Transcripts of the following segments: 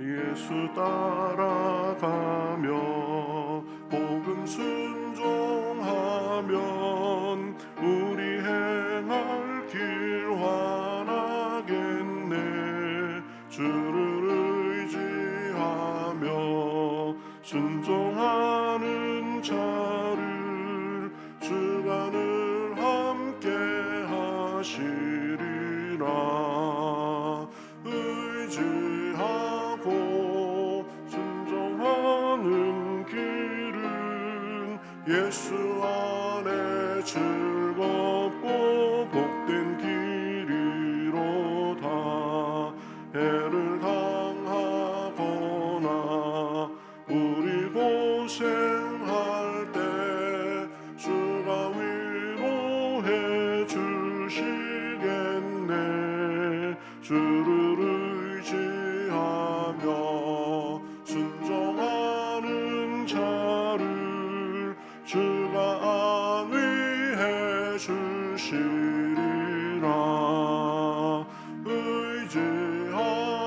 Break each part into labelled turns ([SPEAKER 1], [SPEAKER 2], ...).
[SPEAKER 1] 예수 따라가며 복음 순종하면 우리 행할 길 환하겠네. 주를 의지하며 순종하는 자를 주가 늘 함께 하시리라. 의지하고 순종하는 길은 예수 안에 즐겁고 복된 길이로다. 해를 당하거나 우리 고생할 때 주가 위로해 주시겠네. 주를 의지하며 순종하는 자를 주가 안위해 주시리라.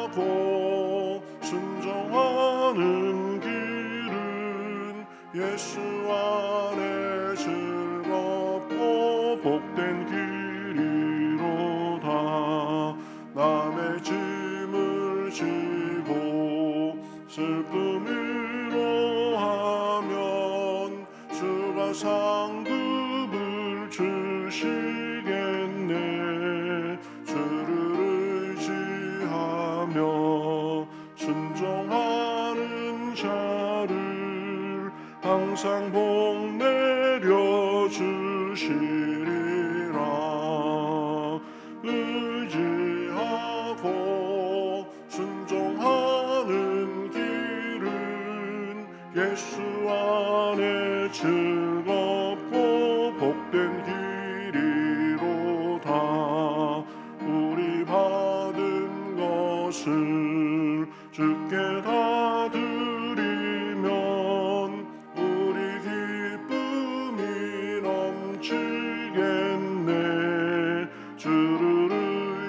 [SPEAKER 1] 의지하고 순종하는 길은 예수 안에 즐겁고 복된 길이로다. 남의 짐을 지고 슬픔 위로하면 주가 상급을 주시겠네. 주를 의지하며 순종하는 자를 항상 복 내려 주시리라. 의지하고 순종하는 길은 예수 안에 즐겁고 복된 길이로다. 우리 받은 것을 주께 다 드리면 우리 기쁨이 넘치겠네. 주를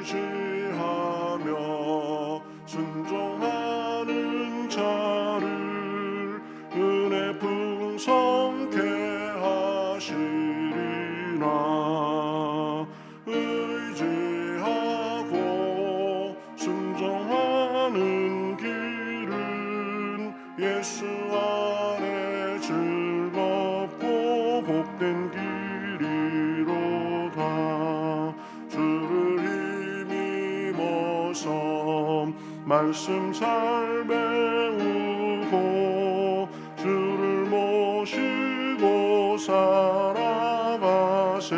[SPEAKER 1] 의지하며 순종하는 자를 은혜 풍성케 하시리라. 의지하고 순종하는 길은 예수 안에 즐겁고 복된 길이로다. 주를 힘입어서 말씀 잘 배우고 주를 모시고 살아가세.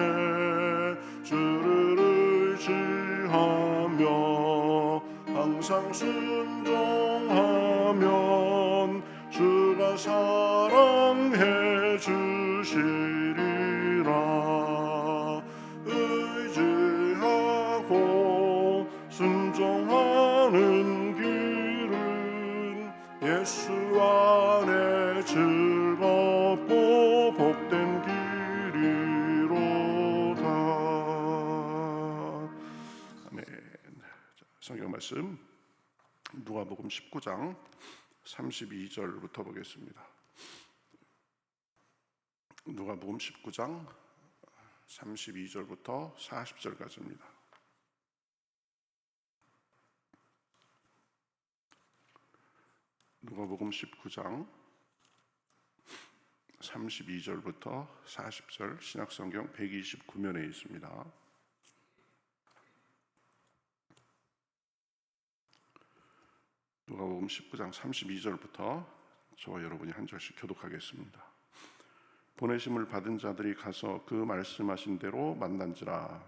[SPEAKER 1] 주를 의지하며 항상 순종하면 주가 사랑해 주시리라. 의지하고 순종하는 길은 예수 안에 즐겁고 복된 길이로다. 아멘. 성경 말씀 누가복음 19장 32절부터 보겠습니다. 누가복음 19장 32절부터 40절까지입니다. 누가복음 19장 32절부터 40절 신약성경 129면에 있습니다. 누가복음 19장 32절부터 저와 여러분이 한 절씩 교독하겠습니다. 보내심을 받은 자들이 가서 그 말씀하신 대로 만난지라.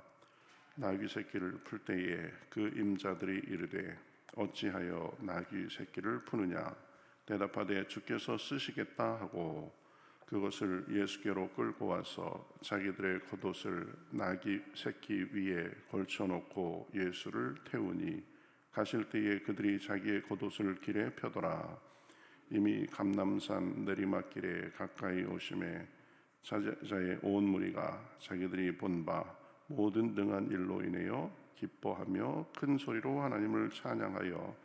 [SPEAKER 1] 나귀 새끼를 풀 때에 그 임자들이 이르되 어찌하여 나귀 새끼를 푸느냐. 대답하되 주께서 쓰시겠다 하고 그것을 예수께로 끌고 와서 자기들의 겉옷을 나귀 새끼 위에 걸쳐놓고 예수를 태우니 가실 때에 그들이 자기의 겉옷을 길에 펴더라. 이미 감람산 내리막길에 가까이 오심에 자의 온 무리가 자기들이 본 바 모든 능한 일로 인하여 기뻐하며 큰 소리로 하나님을 찬양하여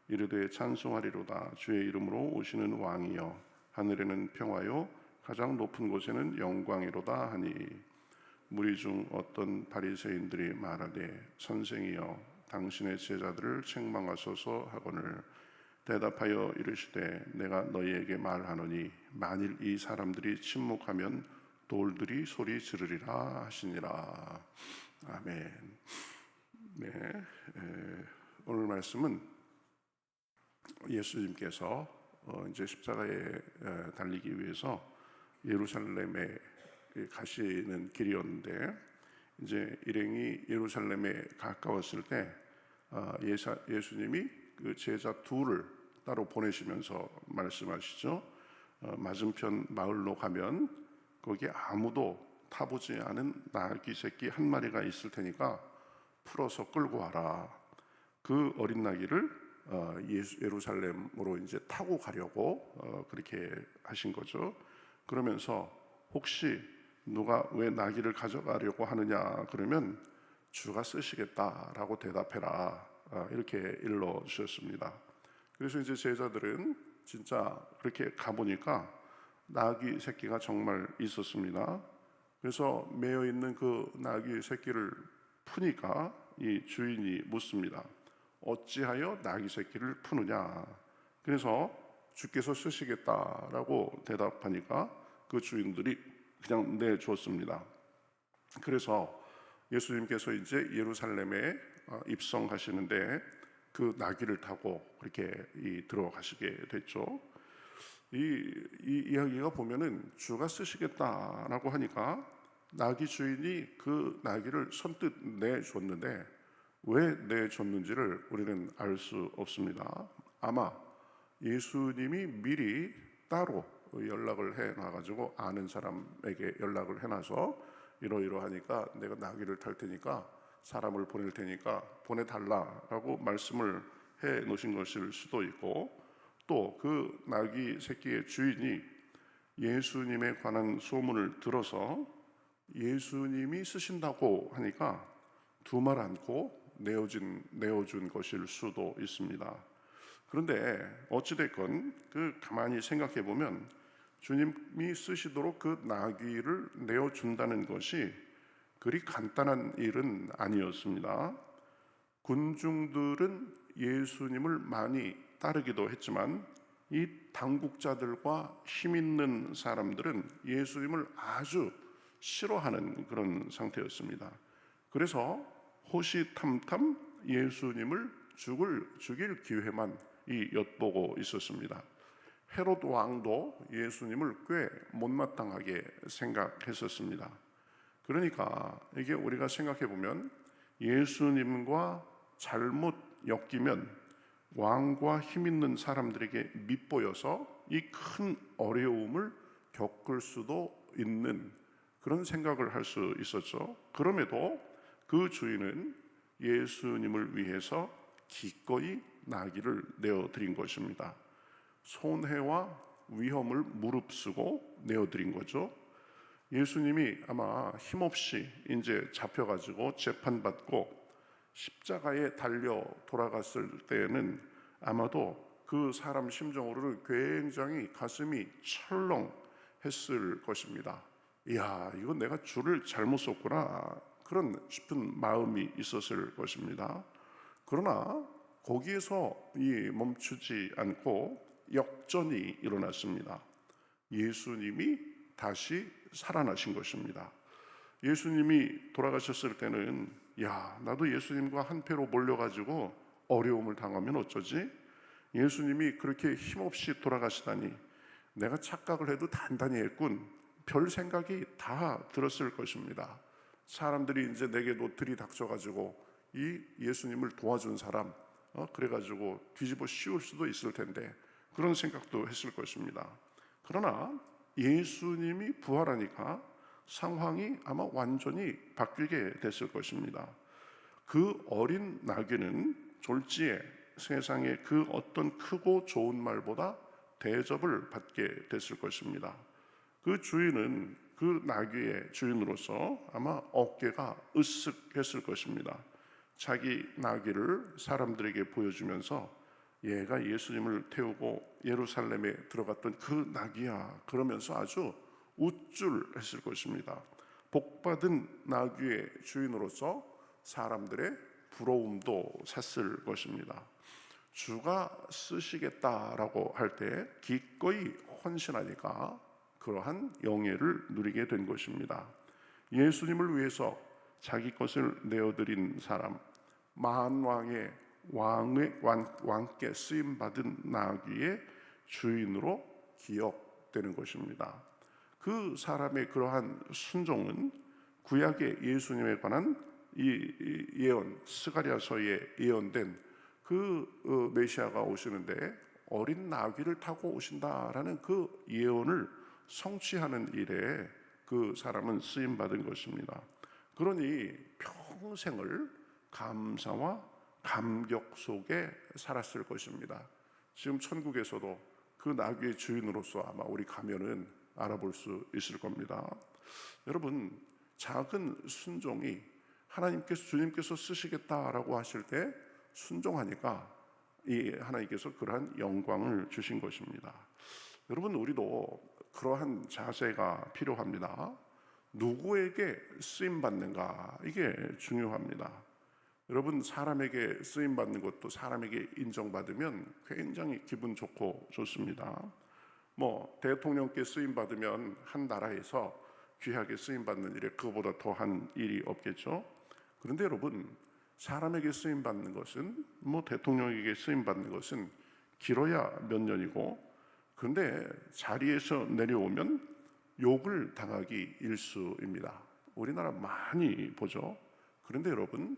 [SPEAKER 1] 이르되 찬송하리로다. 주의 이름으로 오시는 왕이여, 하늘에는 평화요 가장 높은 곳에는 영광이로다 하니, 무리 중 어떤 바리새인들이 말하되 선생이여 당신의 제자들을 책망하소서 하거늘 대답하여 이르시되 내가 너희에게 말하노니 만일 이 사람들이 침묵하면 돌들이 소리 지르리라 하시니라. 아멘. 네, 오늘 말씀은 예수님께서 이제 십자가에 달리기 위해서 예루살렘에 가시는 길이었는데, 이제 일행이 예루살렘에 가까웠을 때 예수님이 그 제자 둘을 따로 보내시면서 말씀하시죠. 맞은편 마을로 가면 거기 아무도 타보지 않은 나귀 새끼 한 마리가 있을 테니까 풀어서 끌고 와라. 그 어린 나귀를 예루살렘으로 이제 타고 가려고 그렇게 하신 거죠. 그러면서 혹시 누가 왜 나귀를 가져가려고 하느냐 그러면 주가 쓰시겠다라고 대답해라, 이렇게 일러 주셨습니다. 그래서 이제 제자들은 진짜 그렇게 가보니까 나귀 새끼가 정말 있었습니다. 그래서 매여 있는 그 나귀 새끼를 푸니까 이 주인이 묻습니다. 어찌하여 나귀 새끼를 푸느냐? 그래서 주께서 쓰시겠다라고 대답하니까 그 주인들이 그냥 내주었습니다. 그래서 예수님께서 이제 예루살렘에 입성하시는데 그 나귀를 타고 그렇게 들어가시게 됐죠. 이 이야기가 보면은 주가 쓰시겠다라고 하니까 나귀 주인이 그 나귀를 선뜻 내줬는데 왜 내줬는지를 우리는 알 수 없습니다. 아마 예수님이 미리 따로 연락을 해놔가지고 아는 사람에게 연락을 해놔서 이러이러하니까 내가 나귀를 탈 테니까 사람을 보낼 테니까 보내달라라고 말씀을 해 놓으신 것일 수도 있고, 또 그 나귀 새끼의 주인이 예수님에 관한 소문을 들어서 예수님이 쓰신다고 하니까 두말 않고 내어준 것일 수도 있습니다. 그런데 어찌됐건 가만히 생각해 보면 주님이 쓰시도록 그 나귀를 내어준다는 것이 그리 간단한 일은 아니었습니다. 군중들은 예수님을 많이 따르기도 했지만 이 당국자들과 힘 있는 사람들은 예수님을 아주 싫어하는 그런 상태였습니다. 그래서 호시탐탐 예수님을 죽일 기회만 엿보고 있었습니다. 헤롯 왕도 예수님을 꽤 못마땅하게 생각했었습니다. 그러니까 이게 우리가 생각해 보면 예수님과 잘못 엮이면 왕과 힘 있는 사람들에게 밉보여서 이 큰 어려움을 겪을 수도 있는 그런 생각을 할 수 있었죠. 그럼에도 그 주인은 예수님을 위해서 기꺼이 나귀를 내어드린 것입니다. 손해와 위험을 무릅쓰고 내어드린 거죠. 예수님이 아마 힘없이 이제 잡혀가지고 재판받고 십자가에 달려 돌아갔을 때에는 아마도 그 사람 심정으로는 굉장히 가슴이 철렁했을 것입니다. 이야, 이거 내가 줄을 잘못 섰구나, 그런 싶은 마음이 있었을 것입니다. 그러나 거기에서 멈추지 않고 역전이 일어났습니다. 예수님이 다시 살아나신 것입니다. 예수님이 돌아가셨을 때는 나도 예수님과 한패로 몰려가지고 어려움을 당하면 어쩌지? 예수님이 그렇게 힘없이 돌아가시다니 내가 착각을 해도 단단히 했군, 별 생각이 다 들었을 것입니다. 사람들이 이제 내게도 들이닥쳐가지고 이 예수님을 도와준 사람 그래가지고 뒤집어 씌울 수도 있을 텐데 그런 생각도 했을 것입니다. 그러나 예수님이 부활하니까 상황이 아마 완전히 바뀌게 됐을 것입니다. 그 어린 나귀는 졸지에 세상의 그 어떤 크고 좋은 말보다 대접을 받게 됐을 것입니다. 그 주인은 그 나귀의 주인으로서 아마 어깨가 으쓱했을 것입니다. 자기 나귀를 사람들에게 보여주면서 얘가 예수님을 태우고 예루살렘에 들어갔던 그 낙이야, 그러면서 아주 우쭐했을 것입니다. 복받은 나귀의 주인으로서 사람들의 부러움도 샀을 것입니다. 주가 쓰시겠다라고 할 때 기꺼이 헌신하니까 그러한 영예를 누리게 된 것입니다. 예수님을 위해서 자기 것을 내어드린 사람, 만왕의 왕께 쓰임받은 나귀의 주인으로 기억되는 것입니다. 그 사람의 그러한 순종은 구약의 예수님에 관한 이 예언, 스가랴서에 예언된 그 메시아가 오시는데 어린 나귀를 타고 오신다라는 그 예언을 성취하는 일에 그 사람은 쓰임 받은 것입니다. 그러니 평생을 감사와 감격 속에 살았을 것입니다. 지금 천국에서도 그 나귀의 주인으로서 아마 우리 가면은 알아볼 수 있을 겁니다. 여러분, 작은 순종이 주님께서 쓰시겠다라고 하실 때 순종하니까 이 하나님께서 그러한 영광을 주신 것입니다. 여러분, 우리도 그러한 자세가 필요합니다. 누구에게 쓰임 받는가, 이게 중요합니다. 여러분, 사람에게 쓰임 받는 것도 사람에게 인정받으면 굉장히 기분 좋고 좋습니다. 대통령께 쓰임 받으면 한 나라에서 귀하게 쓰임 받는 일에 그거보다 더한 일이 없겠죠. 그런데 여러분, 사람에게 쓰임 받는 것은 대통령에게 쓰임 받는 것은 길어야 몇 년이고, 그런데 자리에서 내려오면 욕을 당하기 일쑤입니다. 우리나라 많이 보죠. 그런데 여러분,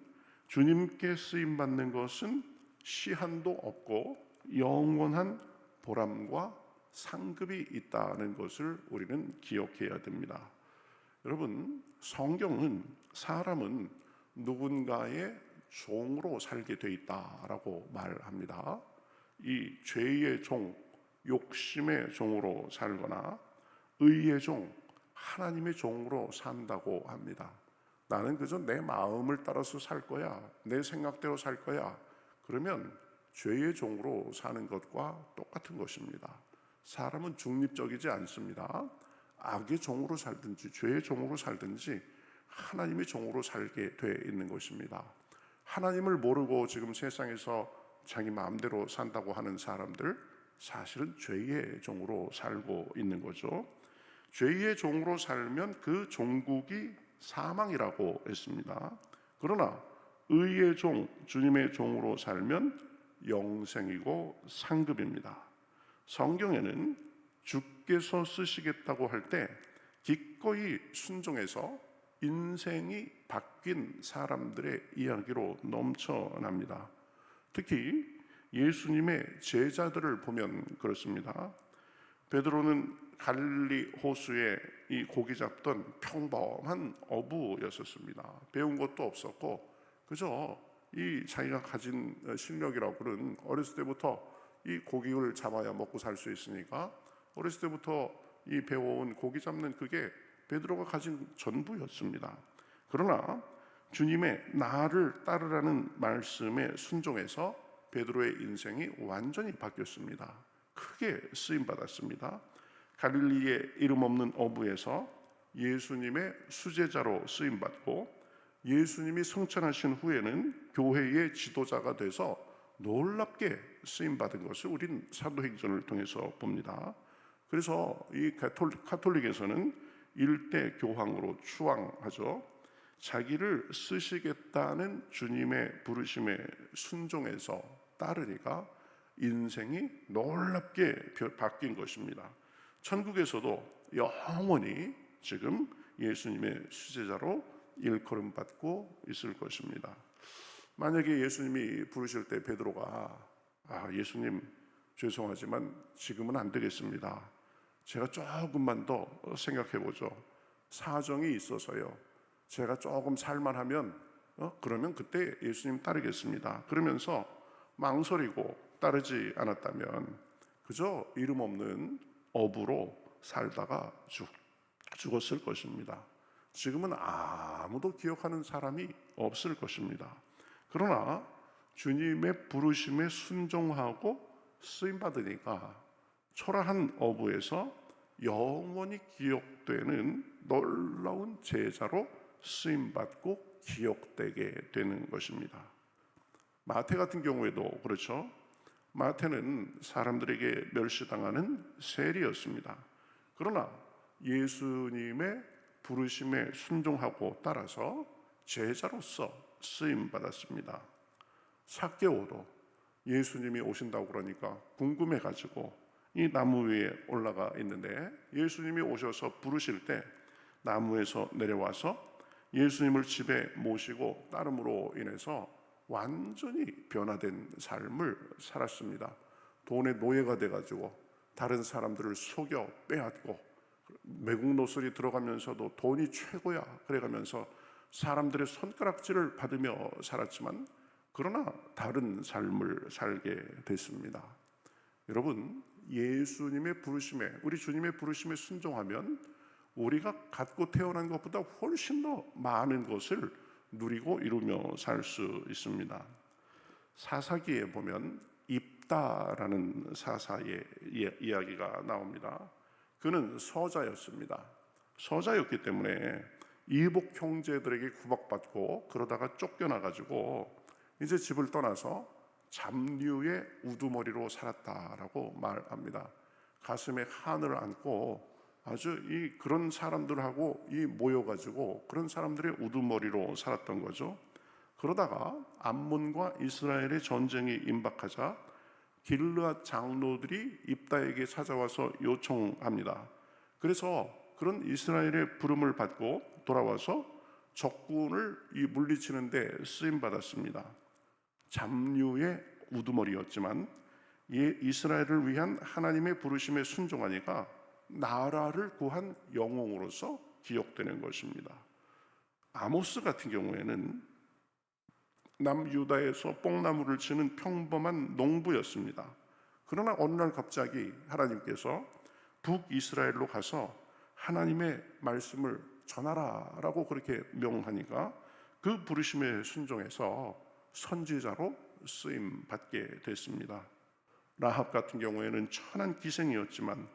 [SPEAKER 1] 주님께 쓰임 받는 것은 시한도 없고 영원한 보람과 상급이 있다는 것을 우리는 기억해야 됩니다. 여러분, 성경은 사람은 누군가의 종으로 살게 돼 있다라고 말합니다. 이 죄의 종, 욕심의 종으로 살거나 의의 종, 하나님의 종으로 산다고 합니다. 나는 그저 내 마음을 따라서 살 거야, 내 생각대로 살 거야, 그러면 죄의 종으로 사는 것과 똑같은 것입니다. 사람은 중립적이지 않습니다. 악의 종으로 살든지 죄의 종으로 살든지 하나님의 종으로 살게 돼 있는 것입니다. 하나님을 모르고 지금 세상에서 자기 마음대로 산다고 하는 사람들, 사실은 죄의 종으로 살고 있는 거죠. 죄의 종으로 살면 그 종국이 사망이라고 했습니다. 그러나 의의 종, 주님의 종으로 살면 영생이고 상급입니다. 성경에는 주께서 쓰시겠다고 할 때 기꺼이 순종해서 인생이 바뀐 사람들의 이야기로 넘쳐납니다. 특히 예수님의 제자들을 보면 그렇습니다. 베드로는 갈릴리 호수에 이 고기 잡던 평범한 어부였었습니다. 배운 것도 없었고 그저 이 자기가 가진 실력이라고는 어렸을 때부터 이 고기를 잡아야 먹고 살 수 있으니까 어렸을 때부터 이 배워온 고기 잡는 그게 베드로가 가진 전부였습니다. 그러나 주님의 나를 따르라는 말씀에 순종해서 베드로의 인생이 완전히 바뀌었습니다. 크게 쓰임 받았습니다. 갈릴리의 이름 없는 어부에서 예수님의 수제자로 쓰임 받고 예수님이 성천하신 후에는 교회의 지도자가 돼서 놀랍게 쓰임 받은 것을 우린 사도행전을 통해서 봅니다. 그래서 이 가톨릭에서는 일대 교황으로 추앙하죠. 자기를 쓰시겠다는 주님의 부르심에 순종해서 따르니까 인생이 놀랍게 바뀐 것입니다. 천국에서도 영원히 지금 예수님의 수제자로 일컬음 받고 있을 것입니다. 만약에 예수님이 부르실 때 베드로가 예수님 죄송하지만 지금은 안 되겠습니다. 제가 조금만 더 생각해 보죠. 사정이 있어서요. 제가 조금 살만하면 그러면 그때 예수님 따르겠습니다. 그러면서 망설이고 따르지 않았다면 그저 이름 없는 어부로 살다가 죽었을 것입니다. 지금은 아무도 기억하는 사람이 없을 것입니다. 그러나 주님의 부르심에 순종하고 쓰임받으니까 초라한 어부에서 영원히 기억되는 놀라운 제자로 쓰임받고 기억되게 되는 것입니다. 마태 같은 경우에도 그렇죠. 마태는 사람들에게 멸시당하는 세리였습니다. 그러나 예수님의 부르심에 순종하고 따라서 제자로서 쓰임받았습니다. 삭개오도 예수님이 오신다고 그러니까 궁금해가지고 이 나무 위에 올라가 있는데 예수님이 오셔서 부르실 때 나무에서 내려와서 예수님을 집에 모시고 따름으로 인해서 완전히 변화된 삶을 살았습니다. 돈의 노예가 돼가지고 다른 사람들을 속여 빼앗고 매국 노술이 들어가면서도 돈이 최고야 그래가면서 사람들의 손가락질을 받으며 살았지만 그러나 다른 삶을 살게 됐습니다. 여러분, 예수님의 부르심에, 우리 주님의 부르심에 순종하면 우리가 갖고 태어난 것보다 훨씬 더 많은 것을 누리고 이루며 살 수 있습니다. 사사기에 보면 입다라는 사사의 이야기가 나옵니다. 그는 서자였습니다. 서자였기 때문에 이복 형제들에게 구박받고 그러다가 쫓겨나가지고 이제 집을 떠나서 잡류의 우두머리로 살았다라고 말합니다. 가슴에 한을 안고 아주 그런 사람들하고 모여가지고 그런 사람들의 우두머리로 살았던 거죠. 그러다가 암몬과 이스라엘의 전쟁이 임박하자 길르앗 장로들이 입다에게 찾아와서 요청합니다. 그래서 그런 이스라엘의 부름을 받고 돌아와서 적군을 물리치는데 쓰임받았습니다. 잡류의 우두머리였지만 이스라엘을 위한 하나님의 부르심에 순종하니까 나라를 구한 영웅으로서 기억되는 것입니다. 아모스 같은 경우에는 남유다에서 뽕나무를 치는 평범한 농부였습니다. 그러나 어느 날 갑자기 하나님께서 북이스라엘로 가서 하나님의 말씀을 전하라라고 그렇게 명하니까 그 부르심에 순종해서 선지자로 쓰임 받게 됐습니다. 라합 같은 경우에는 천한 기생이었지만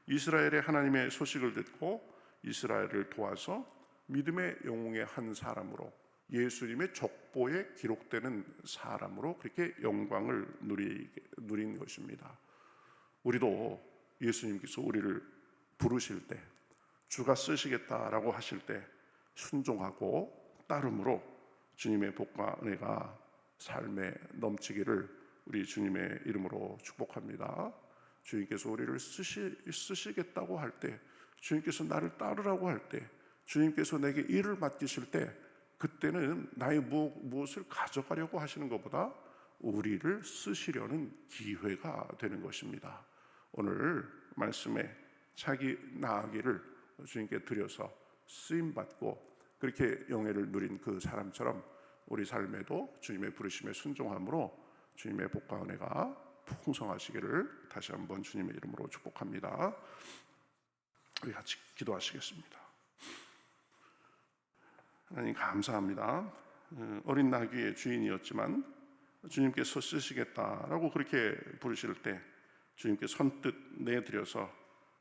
[SPEAKER 1] 이스라엘의 하나님의 소식을 듣고 이스라엘을 도와서 믿음의 영웅의 한 사람으로 예수님의 족보에 기록되는 사람으로 그렇게 영광을 누린 것입니다. 우리도 예수님께서 우리를 부르실 때 주가 쓰시겠다라고 하실 때 순종하고 따름으로 주님의 복과 은혜가 삶에 넘치기를 우리 주님의 이름으로 축복합니다. 주님께서 우리를 쓰시겠다고 할 때, 주님께서 나를 따르라고 할 때, 주님께서 내게 일을 맡기실 때 그때는 나의 무엇을 가져가려고 하시는 것보다 우리를 쓰시려는 기회가 되는 것입니다. 오늘 말씀에 자기 나아기를 주님께 드려서 쓰임받고 그렇게 영예를 누린 그 사람처럼 우리 삶에도 주님의 부르심에 순종함으로 주님의 복과 은혜가 풍성하시기를 다시 한번 주님의 이름으로 축복합니다. 우리 같이 기도하시겠습니다. 하나님 감사합니다. 어린 나귀의 주인이었지만 주님께서 쓰시겠다라고 그렇게 부르실 때 주님께 선뜻 내드려서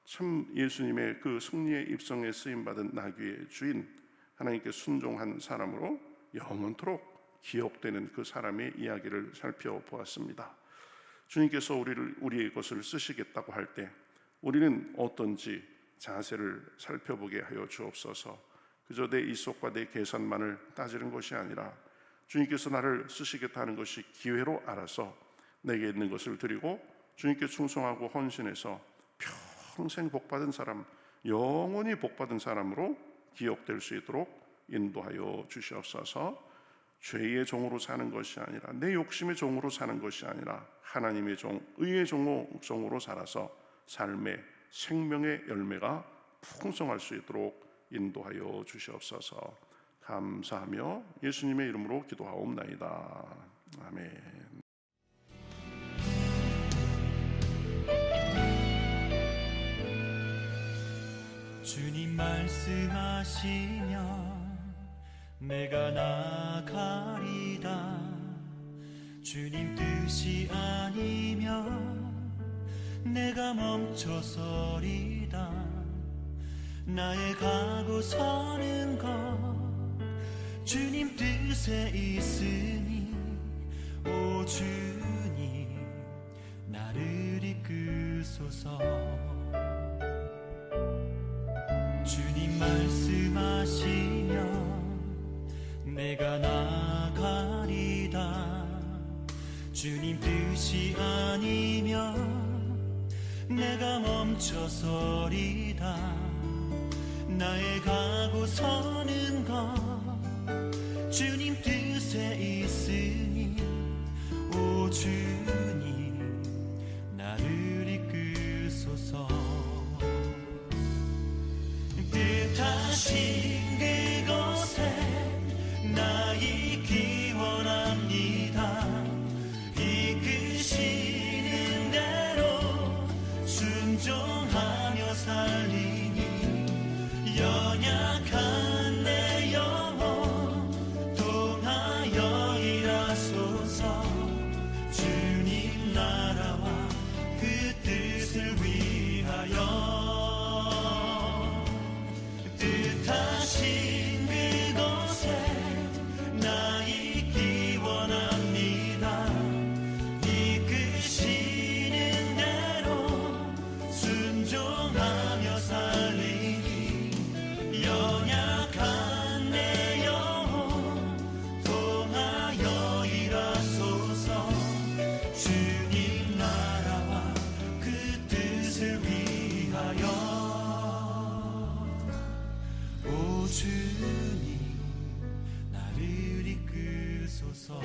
[SPEAKER 1] 참 예수님의 그 승리의 입성에 쓰임받은 나귀의 주인 하나님께 순종한 사람으로 영원토록 기억되는 그 사람의 이야기를 살펴보았습니다. 주님께서 우리의 것을 쓰시겠다고 할 때 우리는 어떤지 자세를 살펴보게 하여 주옵소서. 그저 내 이속과 내 계산만을 따지는 것이 아니라 주님께서 나를 쓰시겠다 하는 것이 기회로 알아서 내게 있는 것을 드리고 주님께 충성하고 헌신해서 평생 복받은 사람, 영원히 복받은 사람으로 기억될 수 있도록 인도하여 주시옵소서. 죄의 종으로 사는 것이 아니라 내 욕심의 종으로 사는 것이 아니라 하나님의 종, 의의 종으로 살아서 삶의 생명의 열매가 풍성할 수 있도록 인도하여 주시옵소서. 감사하며 예수님의 이름으로 기도하옵나이다. 아멘.
[SPEAKER 2] 주님 말씀하시면 내가 나가리다. 주님 뜻이 아니면 내가 멈춰서리다. 나의 가고 서는 것 주님 뜻에 있으니 오 주님 나를 이끄소서. 주님 말씀하시면 내가 나가리다. 주님 뜻이 아니면 내가 멈춰서리다. 나의 가고 서는 것 주님 뜻에 있으니 오 주님 나를 이끄소서. 뜻하신 그곳에 나 있기 원합니다. 이끄시는 대로 순종하며 살리니 연약한 내 영혼 통하여 일하소서. 주님 나라와 그 뜻을 위하여 뜻하신 그곳에 나 있기 원합니다. 이끄시는 대로 순종하며 살리니 연약한 내 영혼 통하여 일하소서. 주님 나라와 그 뜻을 위하여 오 주님 나를 이끄소서.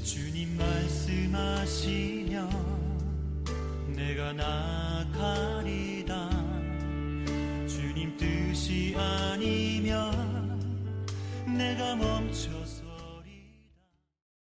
[SPEAKER 2] 주님 말씀하시면 내가 나가리다.